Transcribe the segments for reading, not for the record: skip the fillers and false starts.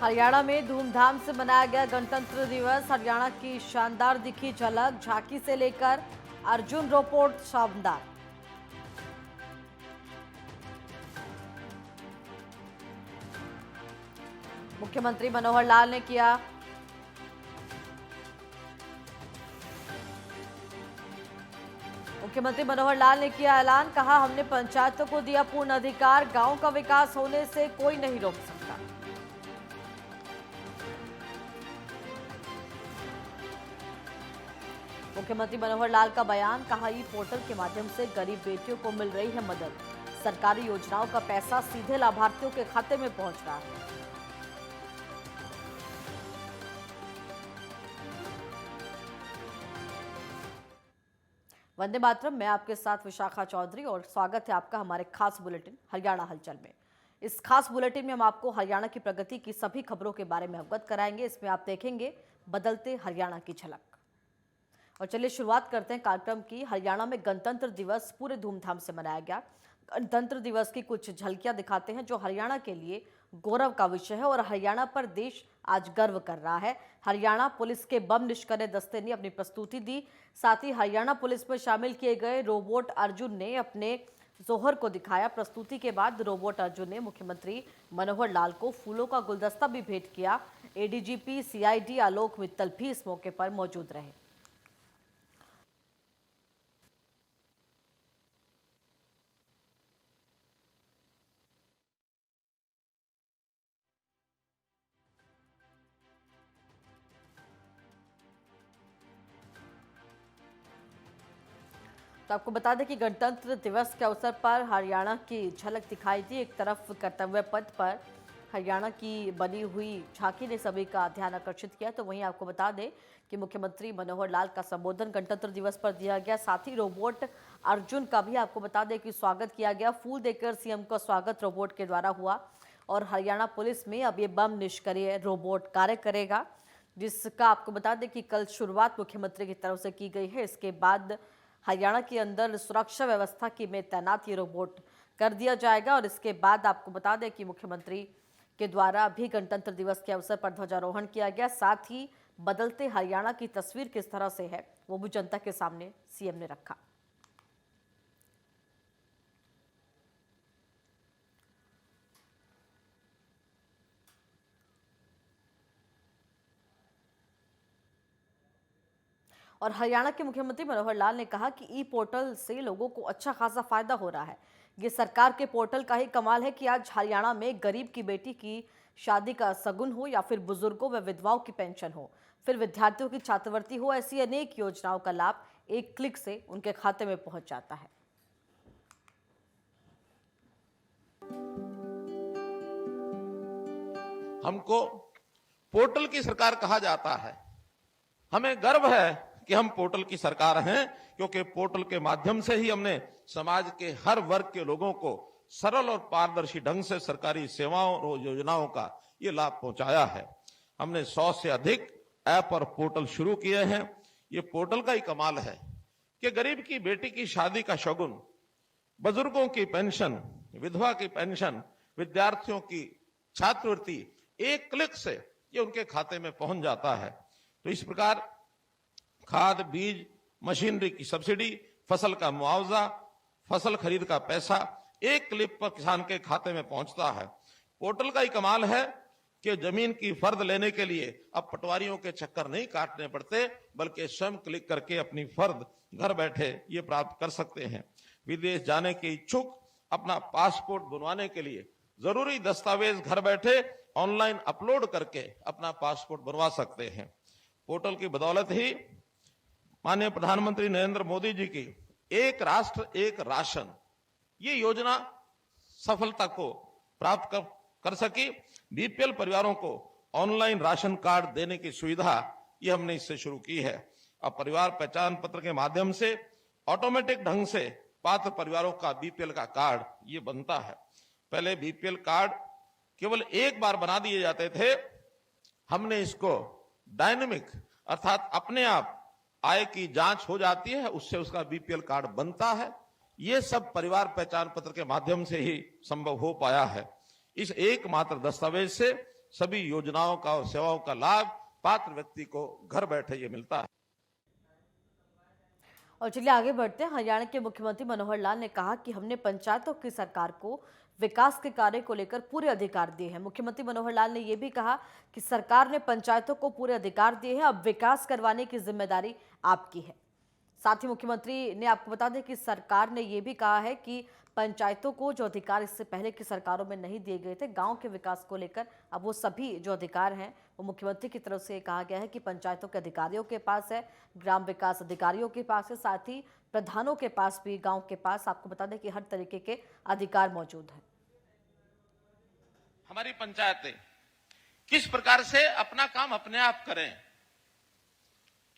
हरियाणा में धूमधाम से मनाया गया गणतंत्र दिवस। हरियाणा की शानदार दिखी झलक, झांकी से लेकर अर्जुन रोपोट शानदार। मुख्यमंत्री मनोहर लाल ने किया ऐलान, कहा हमने पंचायतों को दिया पूर्ण अधिकार, गांव का विकास होने से कोई नहीं रोक सकता। मुख्यमंत्री मनोहर लाल का बयान, कहा ई पोर्टल के माध्यम से गरीब बेटियों को मिल रही है मदद, सरकारी योजनाओं का पैसा सीधे लाभार्थियों के खाते में पहुंच रहा है। वंदे मातरम, मैं आपके साथ विशाखा चौधरी और स्वागत है आपका हमारे खास बुलेटिन हरियाणा हलचल में। इस खास बुलेटिन में हम आपको हरियाणा की प्रगति की सभी खबरों के बारे में अवगत कराएंगे। इसमें आप देखेंगे बदलते हरियाणा की झलक। और चलिए शुरुआत करते हैं कार्यक्रम की। हरियाणा में गणतंत्र दिवस पूरे धूमधाम से मनाया गया। गणतंत्र दिवस की कुछ झलकियां दिखाते हैं जो हरियाणा के लिए गौरव का विषय है और हरियाणा पर देश आज गर्व कर रहा है। हरियाणा पुलिस के बम निष्क्रिय दस्ते ने अपनी प्रस्तुति दी। साथ ही हरियाणा पुलिस में शामिल किए गए रोबोट अर्जुन ने अपने जोहर को दिखाया। प्रस्तुति के बाद रोबोट अर्जुन ने मुख्यमंत्री मनोहर लाल को फूलों का गुलदस्ता भी भेंट किया। एडीजीपी सीआईडी आलोक मित्तल भी इस मौके पर मौजूद रहे। तो आपको बता दें कि गणतंत्र दिवस के अवसर पर हरियाणा की झलक दिखाई दी। एक तरफ कर्तव्य पथ पर हरियाणा की बनी हुई झांकी ने सभी का ध्यान आकर्षित किया, तो वहीं आपको बता दें कि मुख्यमंत्री मनोहर लाल का संबोधन गणतंत्र दिवस पर दिया गया। साथ ही रोबोट अर्जुन का भी आपको बता दें कि स्वागत किया गया। फूल देकर सीएम का स्वागत रोबोट के द्वारा हुआ और हरियाणा पुलिस में अब ये बम निष्क्रिय रोबोट कार्य करेगा, जिसका आपको बता दें कि कल शुरुआत मुख्यमंत्री की तरफ से की गई है। इसके बाद हरियाणा के अंदर सुरक्षा व्यवस्था की में तैनात ये रोबोट कर दिया जाएगा और इसके बाद आपको बता दें कि मुख्यमंत्री के द्वारा भी गणतंत्र दिवस के अवसर पर ध्वजारोहण किया गया। साथ ही बदलते हरियाणा की तस्वीर किस तरह से है वो भी जनता के सामने सीएम ने रखा। और हरियाणा के मुख्यमंत्री मनोहर लाल ने कहा कि ई पोर्टल से लोगों को अच्छा खासा फायदा हो रहा है। ये सरकार के पोर्टल का ही कमाल है कि आज हरियाणा में गरीब की बेटी की शादी का सगुन हो या फिर बुजुर्गों व विधवाओं की पेंशन हो, फिर विद्यार्थियों की छात्रवृत्ति हो, ऐसी अनेक योजनाओं का लाभ एक क्लिक से उनके खाते में पहुंच जाता है। हमको पोर्टल की सरकार कहा जाता है। हमें गर्व है कि हम पोर्टल की सरकार हैं, क्योंकि पोर्टल के माध्यम से ही हमने समाज के हर वर्ग के लोगों को सरल और पारदर्शी ढंग से सरकारी सेवाओं और योजनाओं का ये लाभ पहुंचाया है। हमने 100 से अधिक ऐप और पोर्टल शुरू किए हैं। ये पोर्टल का ही कमाल है कि गरीब की बेटी की शादी का शगुन, बुजुर्गों की पेंशन, विधवा की पेंशन, विद्यार्थियों की छात्रवृत्ति एक क्लिक से ये उनके खाते में पहुंच जाता है। तो इस प्रकार खाद, बीज, मशीनरी की सब्सिडी, फसल का मुआवजा, फसल खरीद का पैसा एक क्लिक पर किसान के खाते में पहुंचता है। पोर्टल का ही कमाल है कि जमीन की फर्द लेने के लिए अब पटवारियों के चक्कर नहीं काटने पड़ते, बल्कि स्वयं क्लिक करके अपनी फर्द घर बैठे ये प्राप्त कर सकते हैं। विदेश जाने के इच्छुक अपना पासपोर्ट बनवाने के लिए जरूरी दस्तावेज घर बैठे ऑनलाइन अपलोड करके अपना पासपोर्ट बनवा सकते हैं। पोर्टल की बदौलत ही माननीय प्रधानमंत्री नरेंद्र मोदी जी की एक राष्ट्र एक राशन ये योजना सफलता को प्राप्त कर सकी। बीपीएल परिवारों को ऑनलाइन राशन कार्ड देने की सुविधा ये हमने इससे शुरू की है। अब परिवार पहचान पत्र के माध्यम से ऑटोमेटिक ढंग से पात्र परिवारों का बीपीएल का कार्ड ये बनता है। पहले बीपीएल कार्ड केवल एक बार बना दिए जाते थे, हमने इसको डायनेमिक अर्थात अपने आप आय की जांच हो जाती है, उससे उसका बीपीएल कार्ड बनता है। ये सब परिवार पहचान पत्र के माध्यम से ही संभव हो पाया है। इस एकमात्र दस्तावेज से सभी योजनाओं का और सेवाओं का लाभ पात्र व्यक्ति को घर बैठे ये मिलता है। और चलिए आगे बढ़ते हैं। हरियाणा के मुख्यमंत्री मनोहर लाल ने कहा कि हमने पंचायतों की सरकार को विकास के कार्य को लेकर पूरे अधिकार दिए हैं। मुख्यमंत्री मनोहर लाल ने यह भी कहा कि सरकार ने पंचायतों को पूरे अधिकार दिए हैं, अब विकास करवाने की जिम्मेदारी आपकी है। साथ ही मुख्यमंत्री ने आपको बता दें कि सरकार ने यह भी कहा है कि पंचायतों को जो अधिकार इससे पहले की सरकारों में नहीं दिए गए थे गांव के विकास को लेकर, अब वो सभी जो अधिकार हैं वो मुख्यमंत्री की तरफ से कहा गया है कि पंचायतों के अधिकारियों के पास है, ग्राम विकास अधिकारियों के पास है, साथ ही प्रधानों के पास भी, गांव के पास। आपको बता दें कि हर तरीके के अधिकार मौजूद हैं। हमारी पंचायतें किस प्रकार से अपना काम अपने आप करें,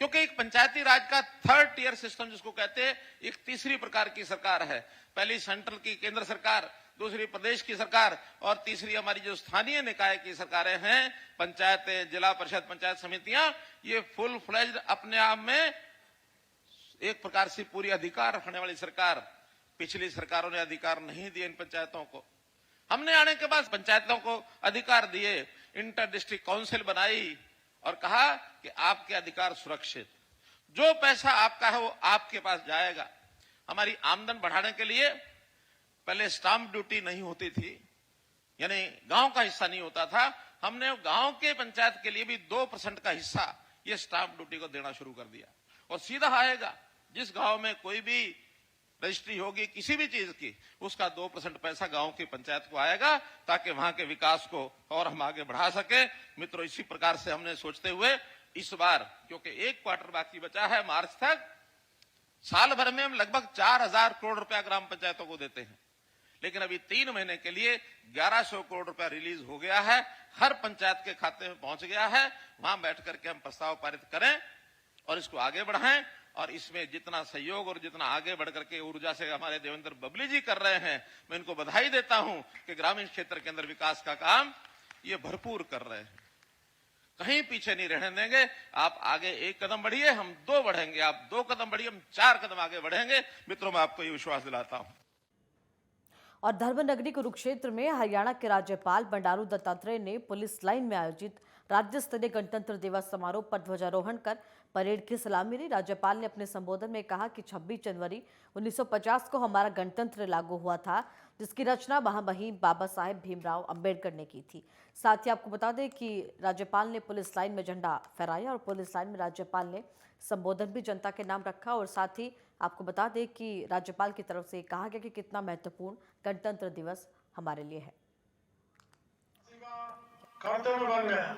क्योंकि एक पंचायती राज का थर्ड टियर सिस्टम जिसको कहते हैं, एक तीसरी प्रकार की सरकार है। पहली सेंट्रल की केंद्र सरकार, दूसरी प्रदेश की सरकार और तीसरी हमारी जो स्थानीय निकाय की सरकारें हैं, पंचायतें, जिला परिषद, पंचायत समितियां, ये फुल फ्लेज्ड अपने आप में एक प्रकार से पूरी अधिकार रखने वाली सरकार। पिछली सरकारों ने अधिकार नहीं दिए इन पंचायतों को। हमने आने के बाद पंचायतों को अधिकार दिए, इंटर डिस्ट्रिक्ट काउंसिल बनाई और कहा कि आपके अधिकार सुरक्षित, जो पैसा आपका है वो आपके पास जाएगा। हमारी आमदन बढ़ाने के लिए पहले स्टाम्प ड्यूटी नहीं होती थी, यानी गांव का हिस्सा नहीं होता था। हमने गांव के पंचायत के लिए भी 2% का हिस्सा ये स्टाम्प ड्यूटी को देना शुरू कर दिया और सीधा आएगा। जिस गांव में कोई भी रजिस्ट्री होगी किसी भी चीज की, उसका 2% पैसा गांव की पंचायत को आएगा, ताकि वहां के विकास को और हम आगे बढ़ा सके। मित्रों, इसी प्रकार से हमने सोचते हुए इस बार, क्योंकि एक क्वार्टर बाकी बचा है मार्च तक, साल भर में हम लगभग 4000 करोड़ रुपया ग्राम पंचायतों को देते हैं, लेकिन अभी 3 महीने के लिए 1100 करोड़ रुपया रिलीज हो गया है, हर पंचायत के खाते में पहुंच गया है। वहां बैठ करके हम प्रस्ताव पारित करें और इसको आगे बढ़ाएं। और इसमें जितना सहयोग और जितना आगे बढ़ करके ऊर्जा से हमारे देवेंद्र बबली जी कर रहे हैं, मैं इनको बधाई देता हूं कि ग्रामीण क्षेत्र के अंदर विकास का काम ये भरपूर कर रहे हैं। कहीं पीछे नहीं रहने देंगे। आप आगे 1 कदम बढ़िए, हम 2 बढ़ेंगे, आप 2 कदम बढ़िए, हम 4 कदम आगे बढ़ेंगे। मित्रों, मैं आपको ये विश्वास दिलाता हूं। और धर्मनगरी कुरुक्षेत्र में हरियाणा के राज्यपाल बंडारू दत्तात्रेय ने पुलिस लाइन में आयोजित राज्य स्तरीय गणतंत्र दिवस समारोह पर ध्वजारोहण कर परेड की सलामी ली। राज्यपाल ने अपने संबोधन में कहा कि 26 जनवरी 1950 को हमारा गणतंत्र लागू हुआ था, जिसकी रचना महामहिम बाबा साहेब भीमराव अंबेडकर ने की थी। साथ ही आपको बता दें कि राज्यपाल ने पुलिस लाइन में झंडा फहराया और पुलिस लाइन में राज्यपाल ने संबोधन भी जनता के नाम रखा। और साथ ही आपको बता दें कि राज्यपाल की तरफ से कहा गया कि कितना महत्वपूर्ण गणतंत्र दिवस हमारे लिए है। कर्तव्य बन गया।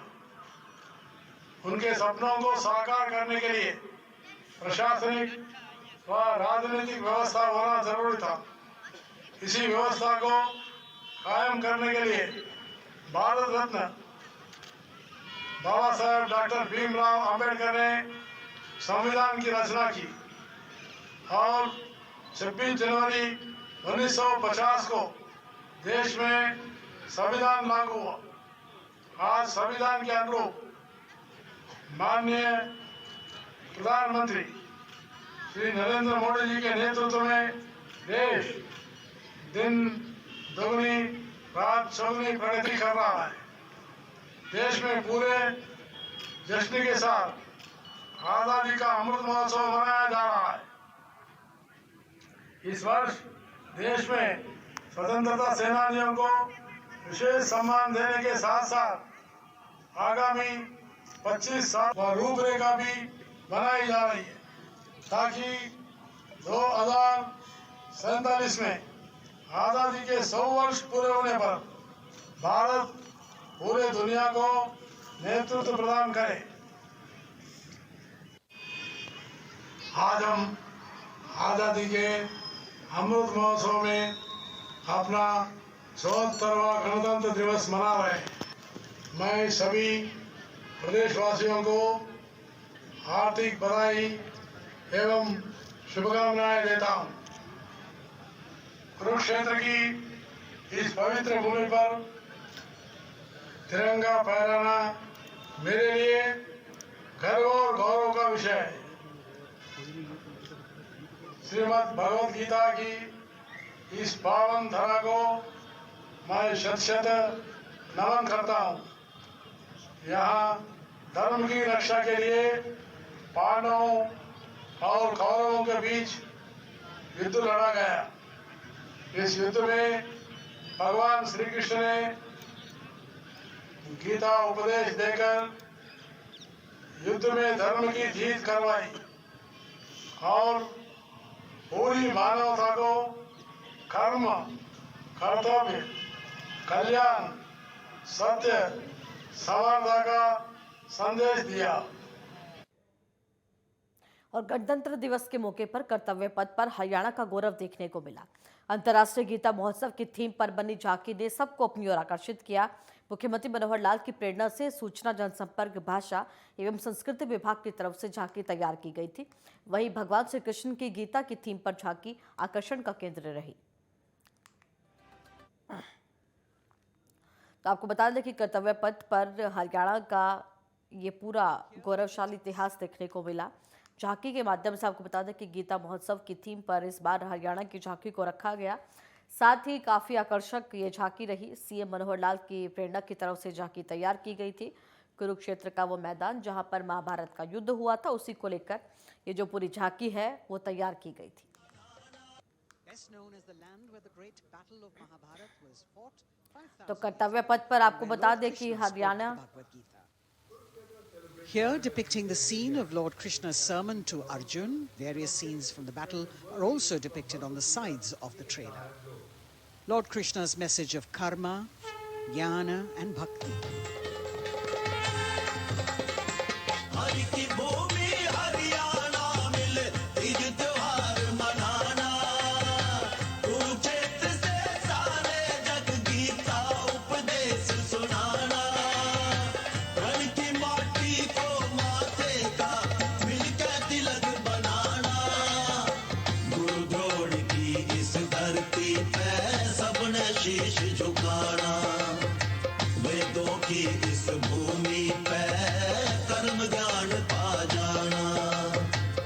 उनके सपनों को साकार करने के लिए प्रशासनिक व राजनीतिक व्यवस्था होना जरूरी था। इसी व्यवस्था को कायम करने के लिए भारत रत्न बाबा साहेब डॉक्टर भीमराव अंबेडकर ने संविधान की रचना की और 26 जनवरी 1950 को देश में संविधान लागू हुआ। आज संविधान के अनुरूप माननीय प्रधानमंत्री श्री नरेंद्र मोदी जी के नेतृत्व में देश दिन दोगुनी रात चौगुनी प्रगति कर रहा है। देश में पूरे जश्न के साथ आजादी का अमृत महोत्सव मनाया जा रहा है। इस वर्ष देश में स्वतंत्रता सेनानियों को विशेष सम्मान देने के साथ साथ आगामी 25 साल का रूपरेखा भी बनाई जा रही है, ताकि 2047 में आजादी के 100 वर्ष पूरे होने पर भारत पूरे दुनिया को नेतृत्व प्रदान करे। आज हम आजादी के अमृत महोत्सव में अपना 74वां गणतंत्र दिवस मना रहे हैं। मैं सभी प्रदेशवासियों को हार्दिक बधाई एवं शुभकामनाएं देता हूं। कुरुक्षेत्र की इस पवित्र भूमि पर तिरंगा फहराना मेरे लिए गर्व और गौरव का विषय है। श्रीमद् भगवद गीता की इस पावन धरा को मैं शत-शत नमन करता हूं। यहाँ धर्म की रक्षा के लिए पांडवों और कौरवों के बीच युद्ध लड़ा गया। इस युद्ध में भगवान श्री कृष्ण ने गीता उपदेश देकर युद्ध में धर्म की जीत करवाई और पूरी मानवता को कर्म, कर्तव्य, कल्याण, सत्य, समानता का संदेश दिया। और गणतंत्र दिवस के मौके पर कर्तव्य पथ पर हरियाणा का गौरव देखने को मिला। अंतर्राष्ट्रीय गीता महोत्सव की थीम पर बनी झांकी ने सबको अपनी ओर आकर्षित किया। मुख्यमंत्री मनोहर लाल की प्रेरणा से सूचना जनसंपर्क भाषा एवं संस्कृति विभाग की तरफ से झांकी तैयार की गई थी। वहीं भगवान श्री कृष्ण की गीता की थीम पर झांकी आकर्षण का केंद्र रही। तो आपको बता दें कि कर्तव्य पथ पर हरियाणा का ये पूरा गौरवशाली इतिहास देखने को मिला। झांकी के माध्यम से आपको बता दें कि गीता महोत्सव की थीम पर इस बार हरियाणा की झांकी को रखा गया। साथ ही काफी आकर्षक ये झांकी रही। सीएम मनोहर लाल की प्रेरणा की तरफ से झांकी तैयार की गई थी। कुरुक्षेत्र का वो मैदान जहां पर महाभारत का युद्ध हुआ था, उसी को लेकर ये जो पूरी झांकी है वो तैयार की गई थी। तो कर्तव्य पथ पर आपको बता दें कि Haryana Here, depicting the scene of Lord Krishna's sermon to Arjun, various scenes from the battle are also depicted on the sides of the trailer. Lord Krishna's message of karma, jnana and bhakti. शीश झुकाना, वेदों की इस भूमि पे कर्म ज्ञान पा जाना,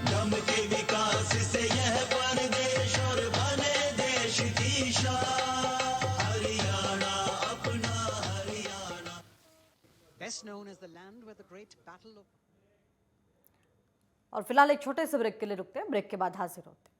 धर्म के विकास से यह परदेश और बने देश की शान, हरियाणा अपना Haryana. Best known as the land where the great battle of और फिलहाल एक छोटे से ब्रेक के लिए रुकते हैं। ब्रेक के बाद हाजिर होते हैं।